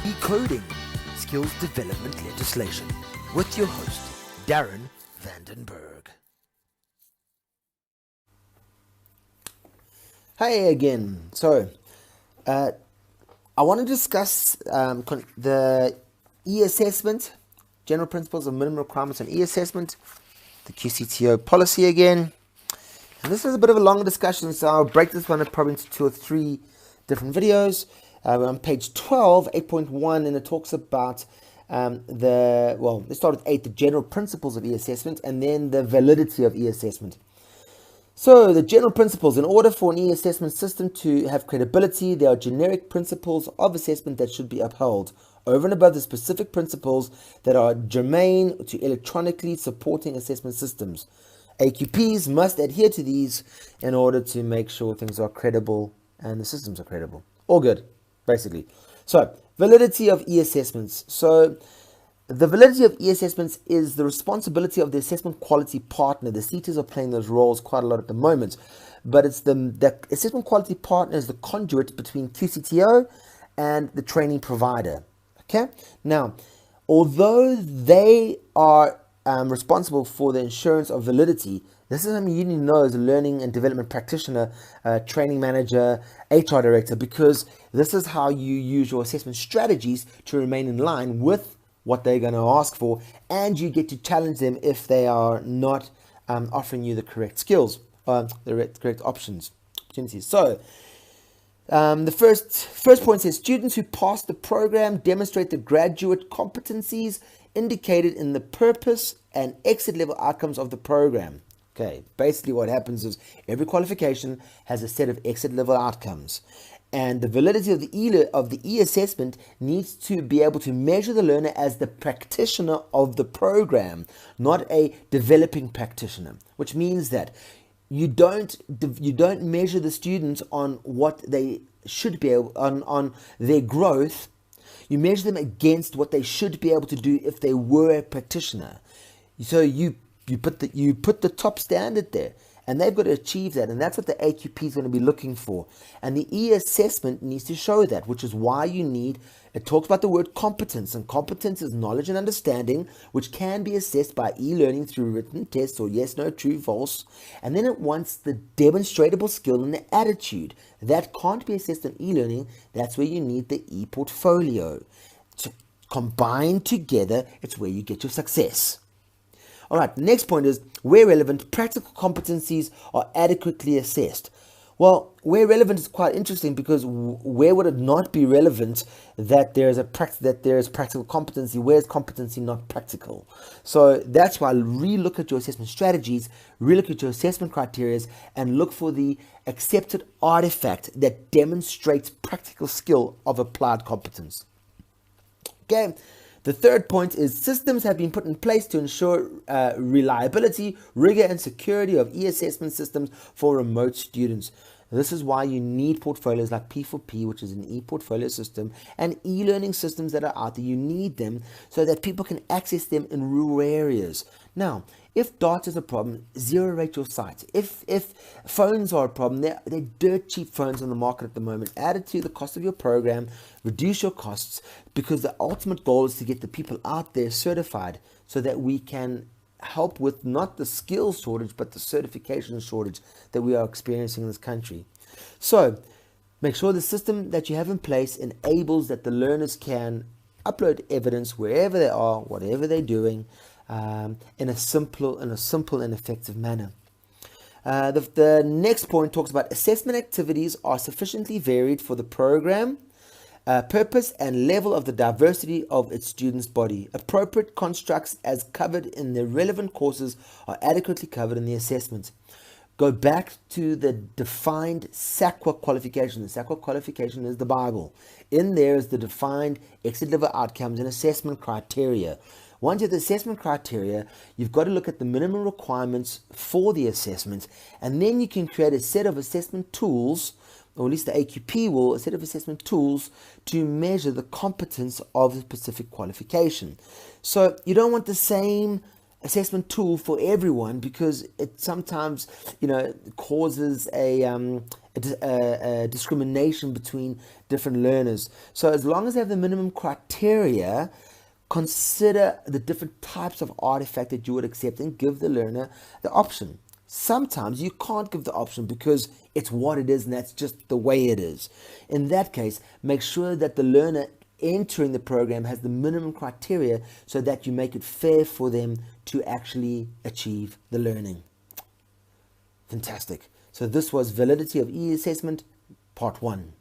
Decoding Skills Development Legislation with your host, Darren Vandenberg. Hey again. So, I want to discuss the e-assessment, general principles of minimum requirements on e-assessment, the QCTO policy again. And this is a bit of a longer discussion, so I'll break this one up probably into 2 or 3 different videos. We're on page 12, 8.1, and it talks about let's start with 8, the general principles of e-assessment, and then the validity of e-assessment. So the general principles: in order for an e-assessment system to have credibility, there are generic principles of assessment that should be upheld, over and above the specific principles that are germane to electronically supporting assessment systems. AQPs must adhere to these in order to make sure things are credible and the systems are credible. All good, basically. So, validity of e-assessments. So, the validity of e-assessments is the responsibility of the assessment quality partner. The CTs are playing those roles quite a lot at the moment, but it's the assessment quality partner is the conduit between QCTO and the training provider. Okay? Now, although they are responsible for the assurance of validity, this is something you need to know as a learning and development practitioner, training manager, HR director, because this is how you use your assessment strategies to remain in line with what they're going to ask for, and you get to challenge them if they are not offering you the correct skills, the correct opportunities. So, the first point says students who pass the program demonstrate the graduate competencies indicated in the purpose and exit level outcomes of the program. Okay, basically what happens is every qualification has a set of exit level outcomes, and the validity of the e-assessment needs to be able to measure the learner as the practitioner of the program, not a developing practitioner, which means that you don't measure the students on what they should be able on their growth. You measure them against what they should be able to do if they were a practitioner. So you put the top standard there, and they've got to achieve that, and that's what the AQP is going to be looking for. And the e-assessment needs to show that, which is why it talks about the word competence, and competence is knowledge and understanding, which can be assessed by e-learning through written tests or yes, no, true, false. And then it wants the demonstrable skill and the attitude. That can't be assessed in e-learning. That's where you need the e-portfolio. So combined together, it's where you get your success. All right, the next point is, where relevant, practical competencies are adequately assessed. Well, where relevant is quite interesting, because where would it not be relevant that there is practical competency? Where is competency not practical? So that's why re-look at your assessment strategies, re-look at your assessment criteria, and look for the accepted artifact that demonstrates practical skill of applied competence. Okay. The third point is, systems have been put in place to ensure reliability, rigor, and security of e-assessment systems for remote students. This is why you need portfolios like P4P, which is an e-portfolio system, and e-learning systems that are out there. You need them so that people can access them in rural areas. Now, if data is a problem, zero rate your site. If phones are a problem, they're dirt cheap phones on the market at the moment. Add it to the cost of your program, reduce your costs, because the ultimate goal is to get the people out there certified so that we can help with not the skills shortage, but the certification shortage that we are experiencing in this country. So make sure the system that you have in place enables that the learners can upload evidence wherever they are, whatever they're doing, in a simple and effective manner. The next point talks about assessment activities are sufficiently varied for the program, purpose, and level of the diversity of its students' body. Appropriate constructs as covered in the relevant courses are adequately covered in the assessment. Go back to the defined SAQA qualification. The SAQA qualification is the Bible. In there is the defined exit level outcomes and assessment criteria. Once you have the assessment criteria, you've got to look at the minimum requirements for the assessment, and then you can create a set of assessment tools, or at least the AQP will, a set of assessment tools to measure the competence of the specific qualification. So you don't want the same assessment tool for everyone, because it sometimes causes a a discrimination between different learners. So as long as they have the minimum criteria, consider the different types of artifact that you would accept and give the learner the option. Sometimes you can't give the option because it's what it is and that's just the way it is. In that case, make sure that the learner entering the program has the minimum criteria so that you make it fair for them to actually achieve the learning. Fantastic. So this was Validity of E-Assessment, Part 1.